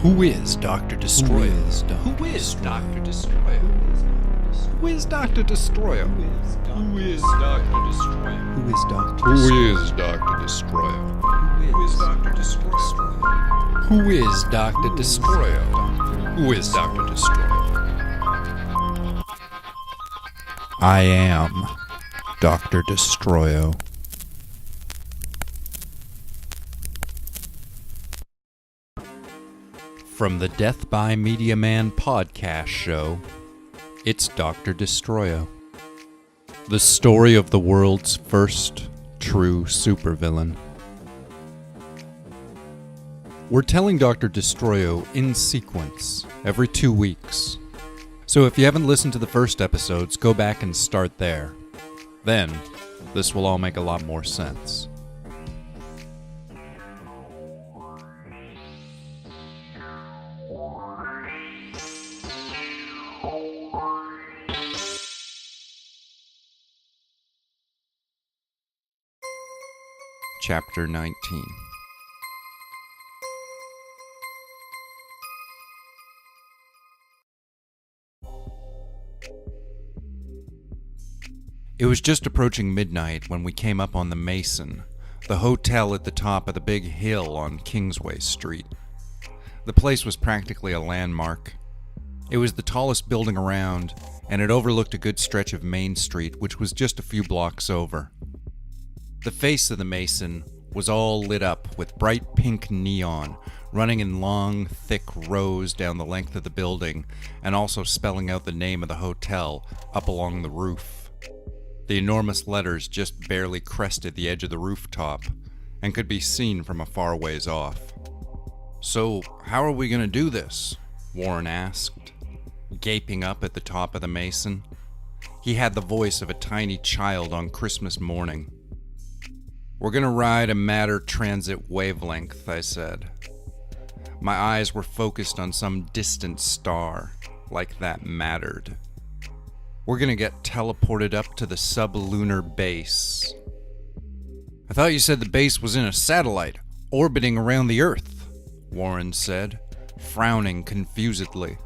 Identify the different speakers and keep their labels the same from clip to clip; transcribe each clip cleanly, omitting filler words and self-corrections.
Speaker 1: Who is Dr. Destroyo?
Speaker 2: Who is Dr. Destroyo?
Speaker 1: Who is Dr. Destroyo?
Speaker 2: Who is Dr. Destroyo?
Speaker 1: Who is Dr.
Speaker 2: Who is Dr. Destroyo? Who is Dr. Destroyo?
Speaker 1: Who is Dr. Destroyo?
Speaker 2: Who is Dr. Destroyo?
Speaker 1: I am Dr. Destroyo. From the Death by Media Man podcast show, it's Dr. Destroyo. The story of the world's first true supervillain. We're telling Dr. Destroyo in sequence every 2 weeks. So if you haven't listened to the first episodes, go back and start there. Then, this will all make a lot more sense. Chapter 19. It was just approaching midnight when we came up on the Mason, the hotel at the top of the big hill on Kingsway Street. The place was practically a landmark. It was the tallest building around, and it overlooked a good stretch of Main Street, which was just a few blocks over. The face of the Mason was all lit up with bright pink neon, running in long, thick rows down the length of the building, and also spelling out the name of the hotel up along the roof. The enormous letters just barely crested the edge of the rooftop, and could be seen from a far ways off. "So, how are we going to do this?" Warren asked, gaping up at the top of the Mason. He had the voice of a tiny child on Christmas morning. "We're gonna ride a matter transit wavelength," I said. My eyes were focused on some distant star, like that mattered. "We're gonna get teleported up to the sublunar base." "I thought you said the base was in a satellite, orbiting around the Earth," Warren said, frowning confusedly.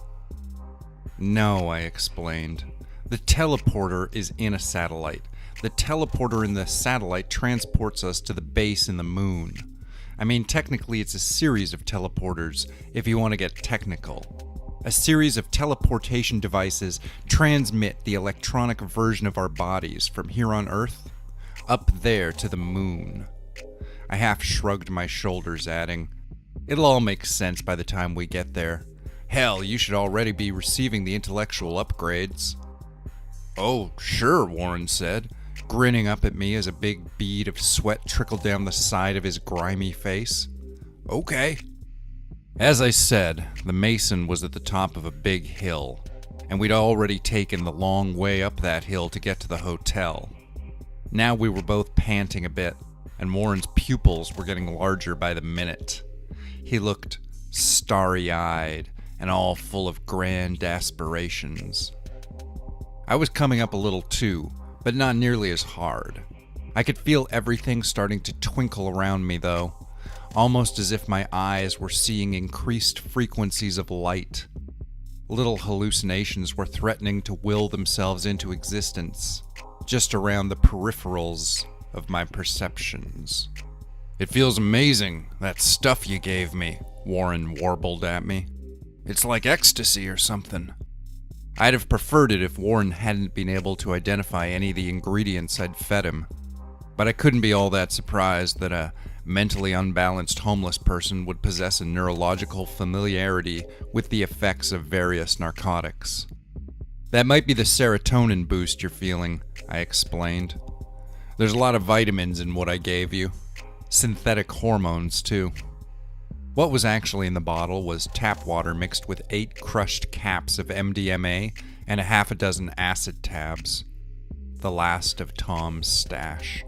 Speaker 1: "No," I explained. "The teleporter is in a satellite. The teleporter in the satellite transports us to the base in the moon. I mean, technically it's a series of teleporters, if you want to get technical. A series of teleportation devices transmit the electronic version of our bodies from here on Earth up there to the moon." I half shrugged my shoulders, adding, "It'll all make sense by the time we get there. Hell, you should already be receiving the intellectual upgrades." "Oh, sure," Warren said, grinning up at me as a big bead of sweat trickled down the side of his grimy face. "Okay." As I said, the Mason was at the top of a big hill, and we'd already taken the long way up that hill to get to the hotel. Now we were both panting a bit, and Warren's pupils were getting larger by the minute. He looked starry-eyed and all full of grand aspirations. I was coming up a little too, but not nearly as hard. I could feel everything starting to twinkle around me, though, almost as if my eyes were seeing increased frequencies of light. Little hallucinations were threatening to will themselves into existence, just around the peripherals of my perceptions. "It feels amazing, that stuff you gave me," Warren warbled at me. "It's like ecstasy or something." I'd have preferred it if Warren hadn't been able to identify any of the ingredients I'd fed him, but I couldn't be all that surprised that a mentally unbalanced homeless person would possess a neurological familiarity with the effects of various narcotics. "That might be the serotonin boost you're feeling," I explained. "There's a lot of vitamins in what I gave you. Synthetic hormones, too." What was actually in the bottle was tap water mixed with 8 crushed caps of MDMA and a half a dozen acid tabs. The last of Tom's stash.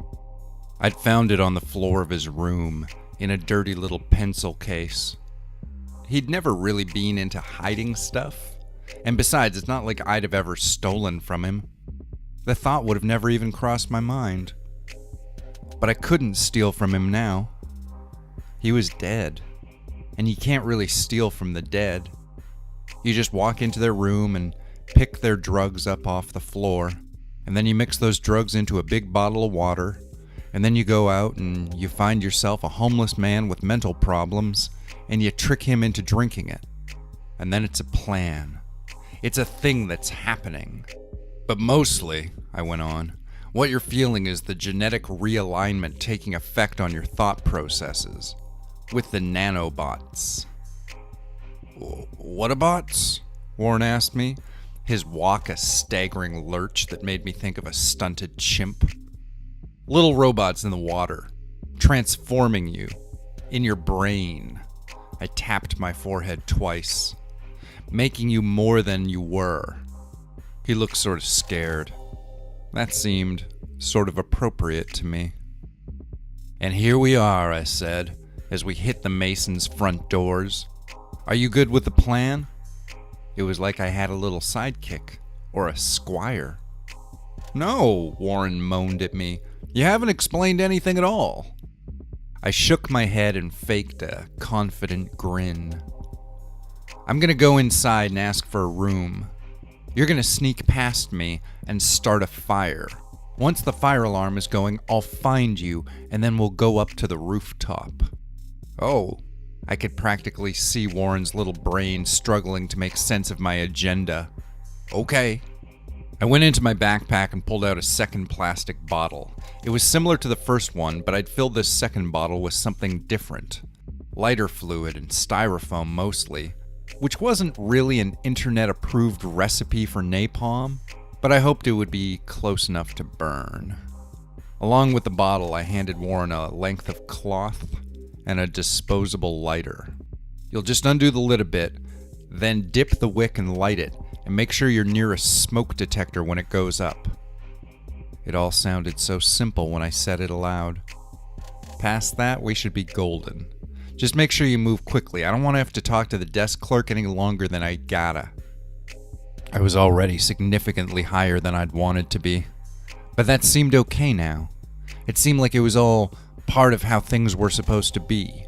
Speaker 1: I'd found it on the floor of his room, in a dirty little pencil case. He'd never really been into hiding stuff, and besides, it's not like I'd have ever stolen from him. The thought would have never even crossed my mind. But I couldn't steal from him now. He was dead. and you can't really steal from the dead. You just walk into their room and pick their drugs up off the floor, and then you mix those drugs into a big bottle of water, and then you go out and you find yourself a homeless man with mental problems, and you trick him into drinking it. And then it's a plan. It's a thing that's happening. But mostly, I went on, what you're feeling is the genetic realignment taking effect on your thought processes, with the nanobots. What bots? Warren asked me, his walk a staggering lurch that made me think of a stunted chimp. Little robots in the water, transforming you, in your brain. I tapped my forehead twice, making you more than you were. He looked sort of scared. That seemed sort of appropriate to me. And here we are, I said, as we hit the Mason's front doors. Are you good with the plan? It was like I had a little sidekick, or a squire. No, Warren moaned at me. You haven't explained anything at all. I shook my head and faked a confident grin. I'm gonna go inside and ask for a room. You're gonna sneak past me and start a fire. Once the fire alarm is going, I'll find you, and then we'll go up to the rooftop. Oh, I could practically see Warren's little brain struggling to make sense of my agenda. Okay. I went into my backpack and pulled out a second plastic bottle. It was similar to the first one, but I'd filled this second bottle with something different. Lighter fluid and styrofoam mostly, which wasn't really an internet-approved recipe for napalm, but I hoped it would be close enough to burn. Along with the bottle, I handed Warren a length of cloth and a disposable lighter. You'll just undo the lid a bit, then dip the wick and light it, and make sure you're near a smoke detector when it goes up. It all sounded so simple when I said it aloud. Past that, we should be golden. Just make sure you move quickly. I don't want to have to talk to the desk clerk any longer than I gotta. I was already significantly higher than I'd wanted to be, but that seemed okay now. It seemed like it was all part of how things were supposed to be.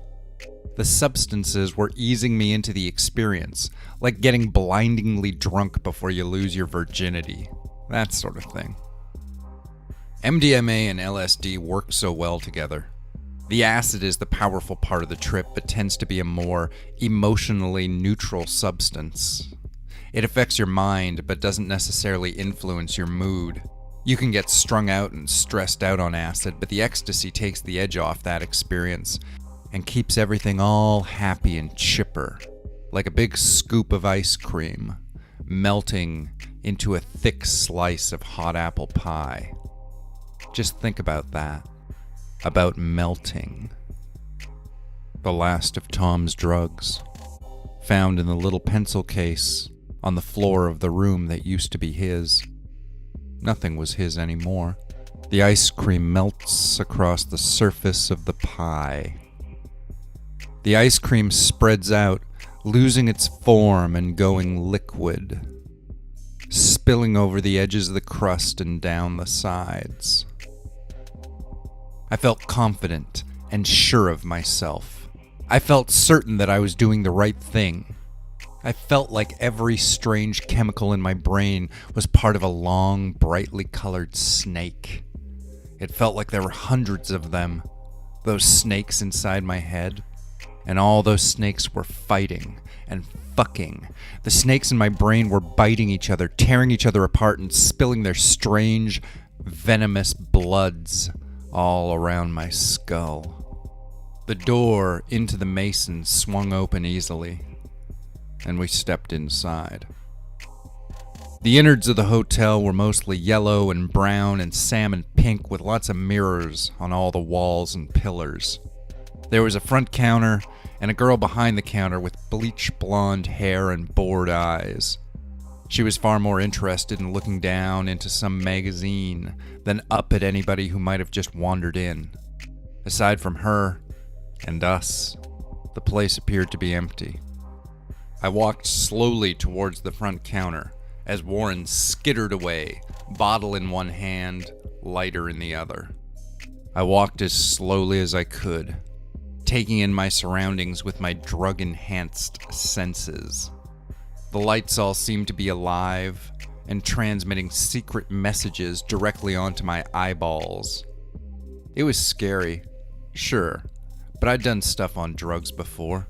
Speaker 1: The substances were easing me into the experience, like getting blindingly drunk before you lose your virginity. That sort of thing. MDMA and LSD work so well together. The acid is the powerful part of the trip, but tends to be a more emotionally neutral substance. It affects your mind, but doesn't necessarily influence your mood. You can get strung out and stressed out on acid, but the ecstasy takes the edge off that experience and keeps everything all happy and chipper, like a big scoop of ice cream, melting into a thick slice of hot apple pie. Just think about that. About melting. The last of Tom's drugs, found in the little pencil case on the floor of the room that used to be his. Nothing was his anymore. The ice cream melts across the surface of the pie. The ice cream spreads out, losing its form and going liquid, spilling over the edges of the crust and down the sides. I felt confident and sure of myself. I felt certain that I was doing the right thing. I felt like every strange chemical in my brain was part of a long, brightly colored snake. It felt like there were hundreds of them, those snakes inside my head. And all those snakes were fighting and fucking. The snakes in my brain were biting each other, tearing each other apart, and spilling their strange, venomous bloods all around my skull. The door into the Mason swung open easily, and we stepped inside. The innards of the hotel were mostly yellow and brown and salmon pink, with lots of mirrors on all the walls and pillars. There was a front counter and a girl behind the counter with bleach blonde hair and bored eyes. She was far more interested in looking down into some magazine than up at anybody who might have just wandered in. Aside from her and us, the place appeared to be empty. I walked slowly towards the front counter as Warren skittered away, bottle in one hand, lighter in the other. I walked as slowly as I could, taking in my surroundings with my drug-enhanced senses. The lights all seemed to be alive and transmitting secret messages directly onto my eyeballs. It was scary, sure, but I'd done stuff on drugs before.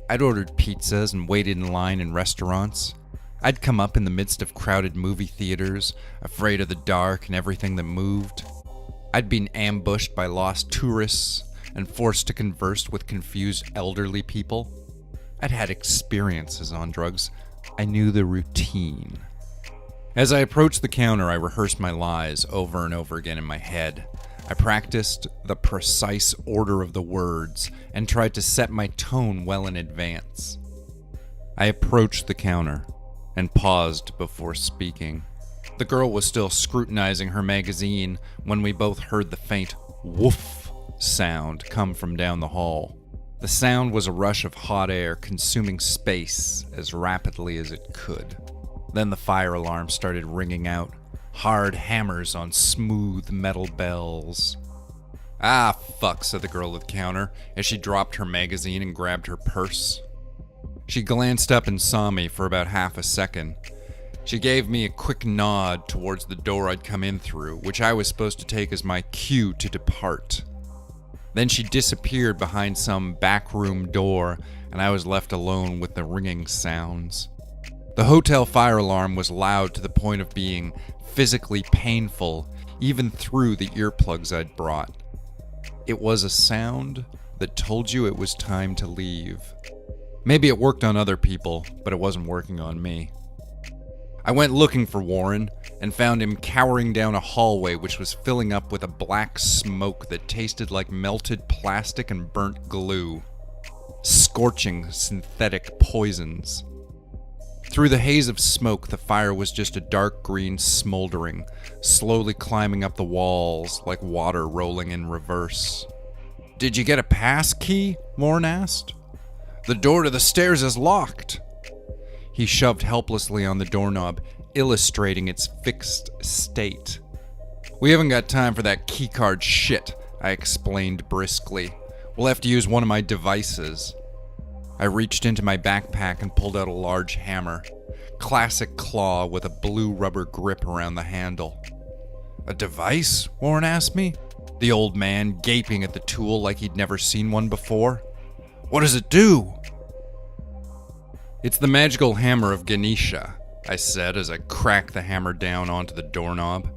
Speaker 1: I'd ordered pizzas and waited in line in restaurants. I'd come up in the midst of crowded movie theaters, afraid of the dark and everything that moved. I'd been ambushed by lost tourists and forced to converse with confused elderly people. I'd had experiences on drugs. I knew the routine. As I approached the counter, I rehearsed my lies over and over again in my head. I practiced the precise order of the words and tried to set my tone well in advance. I approached the counter and paused before speaking. The girl was still scrutinizing her magazine when we both heard the faint woof sound come from down the hall. The sound was a rush of hot air consuming space as rapidly as it could. Then the fire alarm started ringing out, hard hammers on smooth metal bells. "Ah, fuck," said the girl at the counter as she dropped her magazine and grabbed her purse. She glanced up and saw me for about half a second. She gave me a quick nod towards the door I'd come in through, which I was supposed to take as my cue to depart. Then she disappeared behind some backroom door, and I was left alone with the ringing sounds. The hotel fire alarm was loud to the point of being physically painful, even through the earplugs I'd brought. It was a sound that told you it was time to leave. Maybe it worked on other people, but it wasn't working on me. I went looking for Warren and found him cowering down a hallway which was filling up with a black smoke that tasted like melted plastic and burnt glue. Scorching synthetic poisons. Through the haze of smoke, the fire was just a dark green smoldering, slowly climbing up the walls like water rolling in reverse. "Did you get a pass key?" Warren asked. "The door to the stairs is locked." He shoved helplessly on the doorknob, illustrating its fixed state. "We haven't got time for that keycard shit," I explained briskly. "We'll have to use one of my devices." I reached into my backpack and pulled out a large hammer. Classic claw with a blue rubber grip around the handle. "A device?" Warren asked me, the old man gaping at the tool like he'd never seen one before. "What does it do?" "It's the magical hammer of Ganesha," I said as I cracked the hammer down onto the doorknob.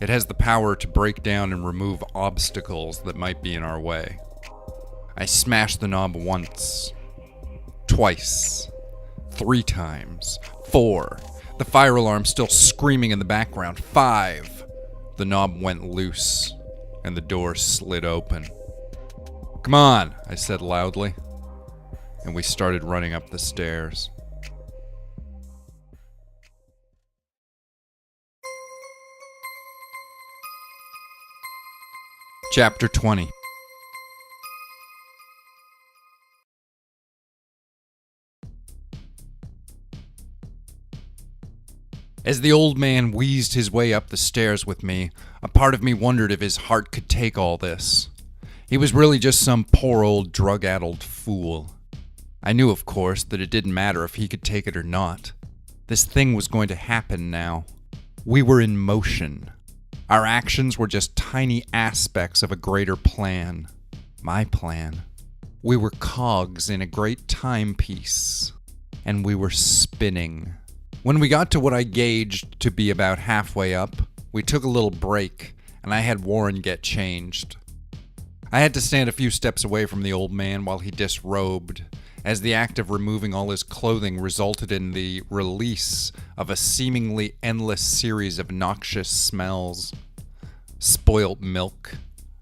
Speaker 1: "It has the power to break down and remove obstacles that might be in our way." I smashed the knob once, twice, 3 times, 4. The fire alarm still screaming in the background. 5. The knob went loose, and the door slid open. "Come on," I said loudly, and we started running up the stairs. Chapter 20. As the old man wheezed his way up the stairs with me, a part of me wondered if his heart could take all this. He was really just some poor old drug-addled fool. I knew, of course, that it didn't matter if he could take it or not. This thing was going to happen now. We were in motion. Our actions were just tiny aspects of a greater plan. My plan. We were cogs in a great timepiece, and we were spinning. When we got to what I gauged to be about halfway up, we took a little break, and I had Warren get changed. I had to stand a few steps away from the old man while he disrobed, as the act of removing all his clothing resulted in the release of a seemingly endless series of noxious smells. Spoilt milk,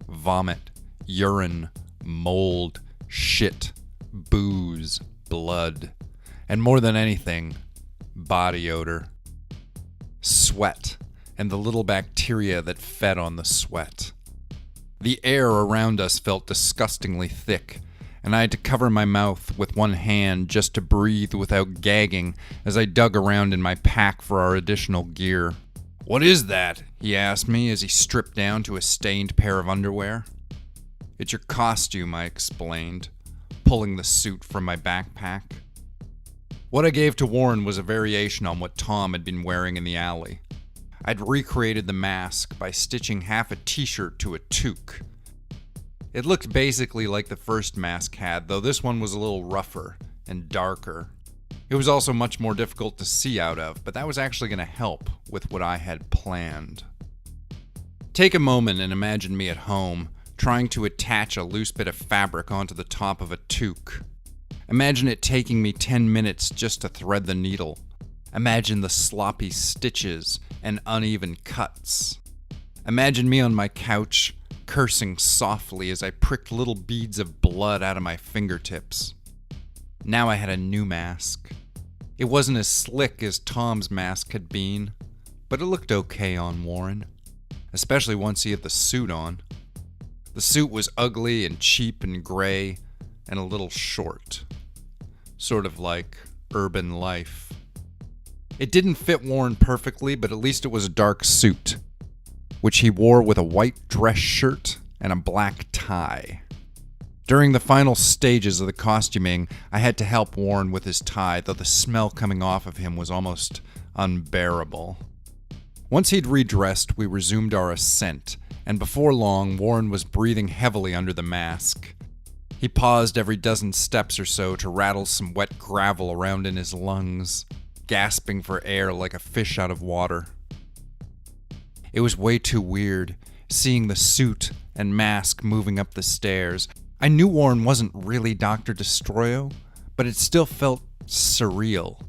Speaker 1: vomit, urine, mold, shit, booze, blood, and more than anything, body odor. Sweat, and the little bacteria that fed on the sweat. The air around us felt disgustingly thick, and I had to cover my mouth with one hand just to breathe without gagging as I dug around in my pack for our additional gear. "What is that?" he asked me as he stripped down to a stained pair of underwear. "It's your costume," I explained, pulling the suit from my backpack. What I gave to Warren was a variation on what Tom had been wearing in the alley. I'd recreated the mask by stitching half a t-shirt to a toque. It looked basically like the first mask had, though this one was a little rougher and darker. It was also much more difficult to see out of, but that was actually going to help with what I had planned. Take a moment and imagine me at home, trying to attach a loose bit of fabric onto the top of a toque. Imagine it taking me 10 minutes just to thread the needle. Imagine the sloppy stitches and uneven cuts. Imagine me on my couch, cursing softly as I pricked little beads of blood out of my fingertips. Now I had a new mask. It wasn't as slick as Tom's mask had been, but it looked okay on Warren, especially once he had the suit on. The suit was ugly and cheap and gray and a little short. Sort of like urban life. It didn't fit Warren perfectly, but at least it was a dark suit, which he wore with a white dress shirt and a black tie. During the final stages of the costuming, I had to help Warren with his tie, though the smell coming off of him was almost unbearable. Once he'd redressed, we resumed our ascent, and before long, Warren was breathing heavily under the mask. He paused every dozen steps or so to rattle some wet gravel around in his lungs, gasping for air like a fish out of water. It was way too weird, seeing the suit and mask moving up the stairs. I knew Warren wasn't really Dr. Destroyo, but it still felt surreal.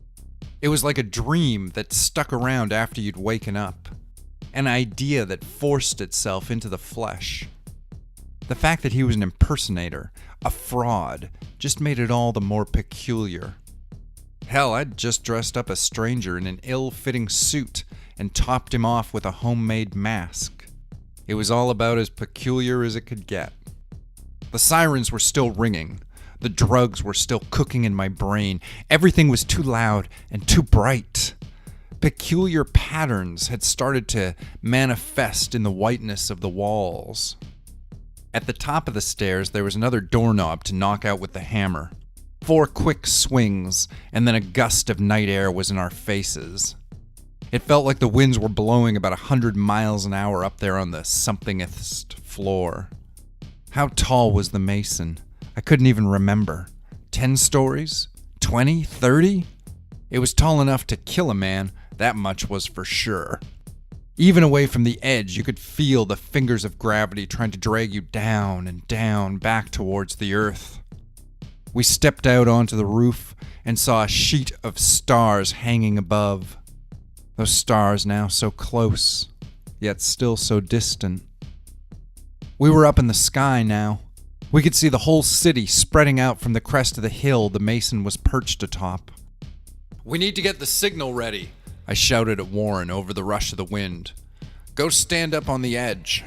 Speaker 1: It was like a dream that stuck around after you'd waken up. An idea that forced itself into the flesh. The fact that he was an impersonator, a fraud, just made it all the more peculiar. Hell, I'd just dressed up a stranger in an ill-fitting suit and topped him off with a homemade mask. It was all about as peculiar as it could get. The sirens were still ringing. The drugs were still cooking in my brain. Everything was too loud and too bright. Peculiar patterns had started to manifest in the whiteness of the walls. At the top of the stairs, there was another doorknob to knock out with the hammer. 4 quick swings, and then a gust of night air was in our faces. It felt like the winds were blowing about 100 miles an hour up there on the somethingest floor. How tall was the mason? I couldn't even remember. 10 stories? 20? 30? It was tall enough to kill a man, that much was for sure. Even away from the edge, you could feel the fingers of gravity trying to drag you down and down back towards the earth. We stepped out onto the roof and saw a sheet of stars hanging above. Those stars now so close, yet still so distant. We were up in the sky now. We could see the whole city spreading out from the crest of the hill the mason was perched atop. "We need to get the signal ready," I shouted at Warren over the rush of the wind. "Go stand up on the edge."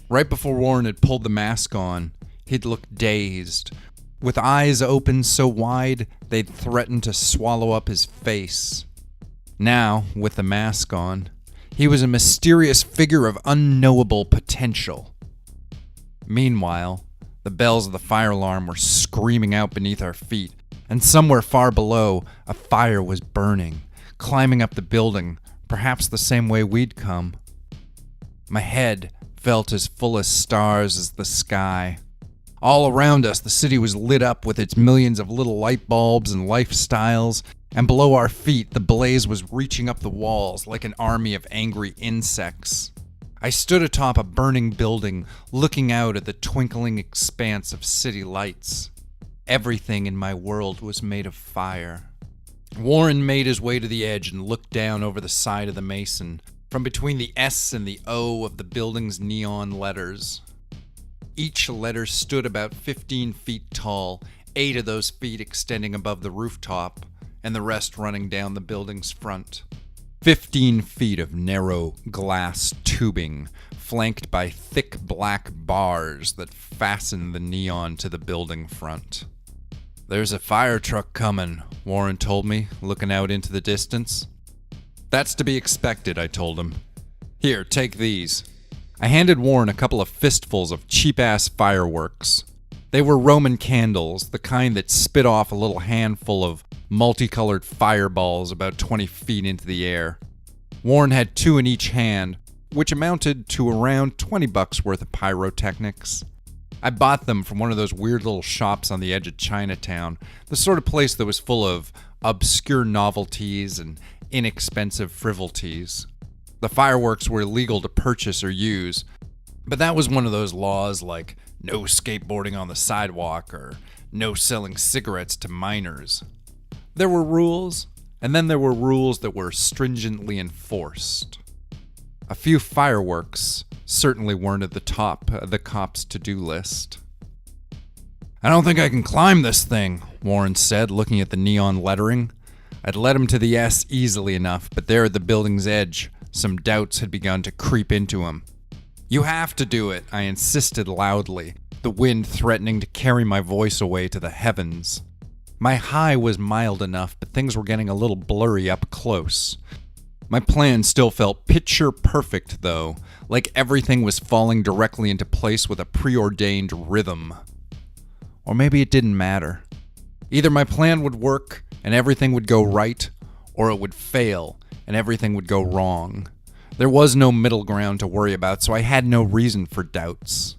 Speaker 1: Right before Warren had pulled the mask on, he'd looked dazed, with eyes open so wide they'd threatened to swallow up his face. Now, with the mask on, he was a mysterious figure of unknowable potential. Meanwhile, the bells of the fire alarm were screaming out beneath our feet, and somewhere far below, a fire was burning, climbing up the building, perhaps the same way we'd come. My head felt as full of stars as the sky. All around us, the city was lit up with its millions of little light bulbs and lifestyles, and below our feet, the blaze was reaching up the walls like an army of angry insects. I stood atop a burning building, looking out at the twinkling expanse of city lights. Everything in my world was made of fire. Warren made his way to the edge and looked down over the side of the mason, from between the S and the O of the building's neon letters. Each letter stood about 15 feet tall, 8 of those feet extending above the rooftop, and the rest running down the building's front. 15 feet of narrow glass tubing, flanked by thick black bars that fastened the neon to the building front. "There's a fire truck coming," Warren told me, looking out into the distance. "That's to be expected," I told him. "Here, take these." I handed Warren a couple of fistfuls of cheap-ass fireworks. They were Roman candles, the kind that spit off a little handful of multicolored fireballs about 20 feet into the air. Warren had 2 in each hand, which amounted to around $20 worth of pyrotechnics. I bought them from one of those weird little shops on the edge of Chinatown, the sort of place that was full of obscure novelties and inexpensive frivolities. The fireworks were illegal to purchase or use, but that was one of those laws like no skateboarding on the sidewalk or no selling cigarettes to minors. There were rules, and then there were rules that were stringently enforced. A few fireworks certainly weren't at the top of the cops' to-do list. "I don't think I can climb this thing," Warren said, looking at the neon lettering. I'd led him to the S easily enough, but there at the building's edge, some doubts had begun to creep into him. "You have to do it," I insisted loudly, the wind threatening to carry my voice away to the heavens. My high was mild enough, but things were getting a little blurry up close. My plan still felt picture perfect, though, like everything was falling directly into place with a preordained rhythm. Or maybe it didn't matter. Either my plan would work and everything would go right, or it would fail and everything would go wrong. There was no middle ground to worry about, so I had no reason for doubts.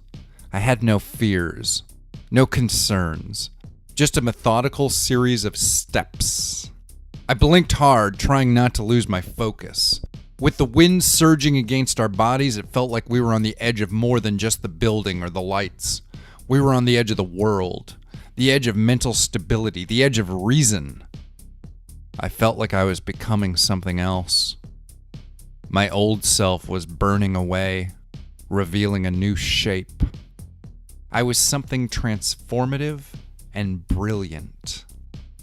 Speaker 1: I had no fears, no concerns, just a methodical series of steps. I blinked hard, trying not to lose my focus. With the wind surging against our bodies, it felt like we were on the edge of more than just the building or the lights. We were on the edge of the world, the edge of mental stability, the edge of reason. I felt like I was becoming something else. My old self was burning away, revealing a new shape. I was something transformative and brilliant.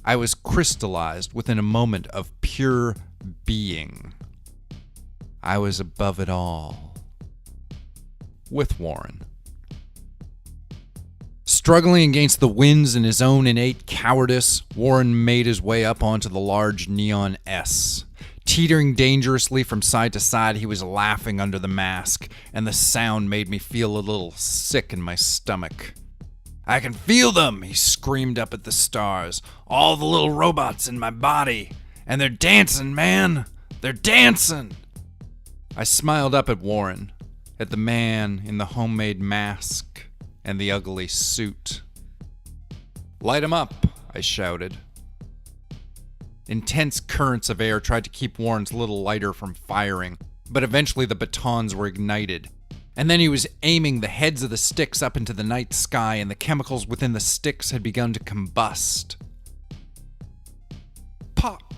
Speaker 1: I was crystallized within a moment of pure being. I was above it all. With Warren. Struggling against the winds and his own innate cowardice, Warren made his way up onto the large neon S. Teetering dangerously from side to side, he was laughing under the mask, and the sound made me feel a little sick in my stomach. "I can feel them," he screamed up at the stars. "All the little robots in my body. And they're dancing, man. They're dancing." I smiled up at Warren, at the man in the homemade mask and the ugly suit. "Light 'em up," I shouted. Intense currents of air tried to keep Warren's little lighter from firing, but eventually the batons were ignited. And then he was aiming the heads of the sticks up into the night sky, and the chemicals within the sticks had begun to combust. Pop!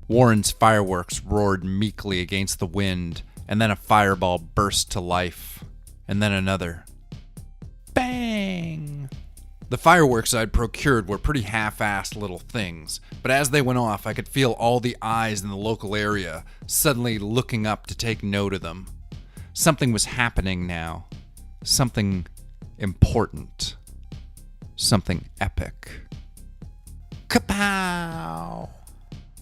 Speaker 1: Warren's fireworks roared meekly against the wind, and then a fireball burst to life, and then another. Bang! The fireworks I'd procured were pretty half-assed little things, but as they went off, I could feel all the eyes in the local area suddenly looking up to take note of them. Something was happening now. Something important. Something epic. Kapow!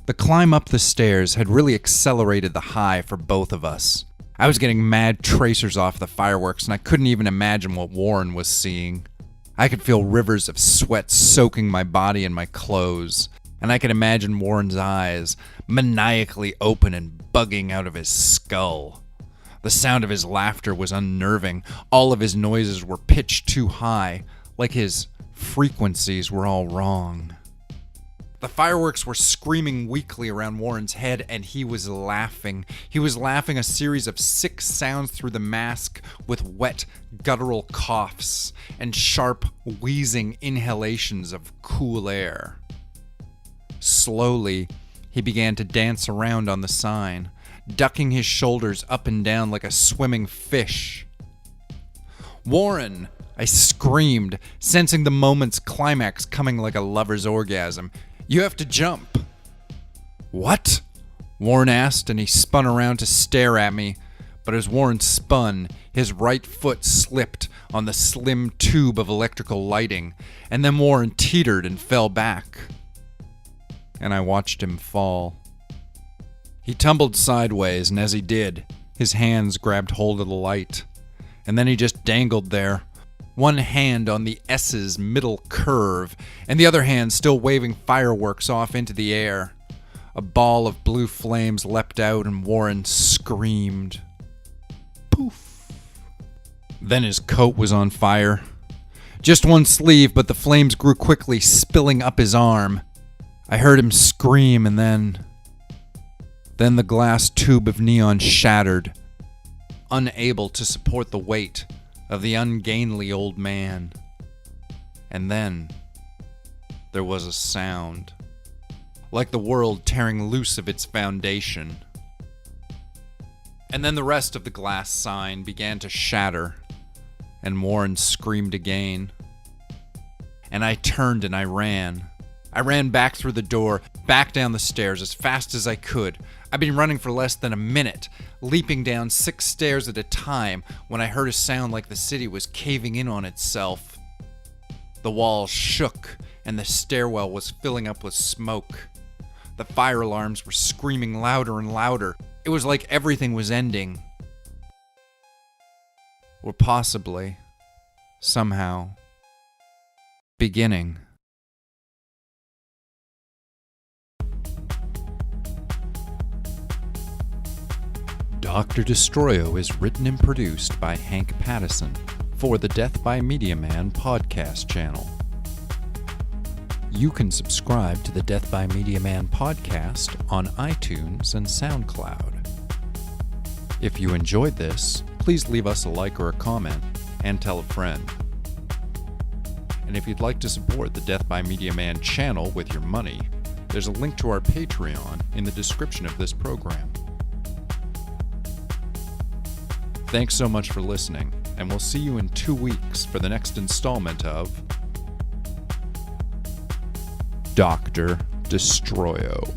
Speaker 1: The climb up the stairs had really accelerated the high for both of us. I was getting mad tracers off the fireworks, and I couldn't even imagine what Warren was seeing. I could feel rivers of sweat soaking my body and my clothes, and I could imagine Warren's eyes maniacally open and bugging out of his skull. The sound of his laughter was unnerving. All of his noises were pitched too high, like his frequencies were all wrong. The fireworks were screaming weakly around Warren's head, and he was laughing. He was laughing a series of sick sounds through the mask with wet, guttural coughs and sharp, wheezing inhalations of cool air. Slowly, he began to dance around on the sign, ducking his shoulders up and down like a swimming fish. "Warren!" I screamed, sensing the moment's climax coming like a lover's orgasm. "You have to jump." "What?" Warren asked, and he spun around to stare at me. But as Warren spun, his right foot slipped on the slim tube of electrical lighting, and then Warren teetered and fell back. And I watched him fall. He tumbled sideways, and as he did, His hands grabbed hold of the light, and then he just dangled there, one hand on the S's middle curve, and the other hand still waving fireworks off into the air. A ball of blue flames leapt out, and Warren screamed. Poof. Then his coat was on fire. Just one sleeve, but the flames grew quickly, spilling up his arm. I heard him scream, and then the glass tube of neon shattered, unable to support the weight of the ungainly old man. And then there was a sound, like the world tearing loose of its foundation. And then the rest of the glass sign began to shatter, and Warren screamed again. And I turned and I ran. I ran back through the door, back down the stairs as fast as I could. I'd been running for less than a minute, leaping down 6 stairs at a time when I heard a sound like the city was caving in on itself. The walls shook and the stairwell was filling up with smoke. The fire alarms were screaming louder and louder. It was like everything was ending. Or possibly, somehow, beginning. Dr. Destroyo is written and produced by Hank Pattison for the Death by Media Man podcast channel. You can subscribe to the Death by Media Man podcast on iTunes and SoundCloud. If you enjoyed this, please leave us a like or a comment and tell a friend. And if you'd like to support the Death by Media Man channel with your money, there's a link to our Patreon in the description of this program. Thanks so much for listening, and we'll see you in 2 weeks for the next installment of Dr. Destroyo.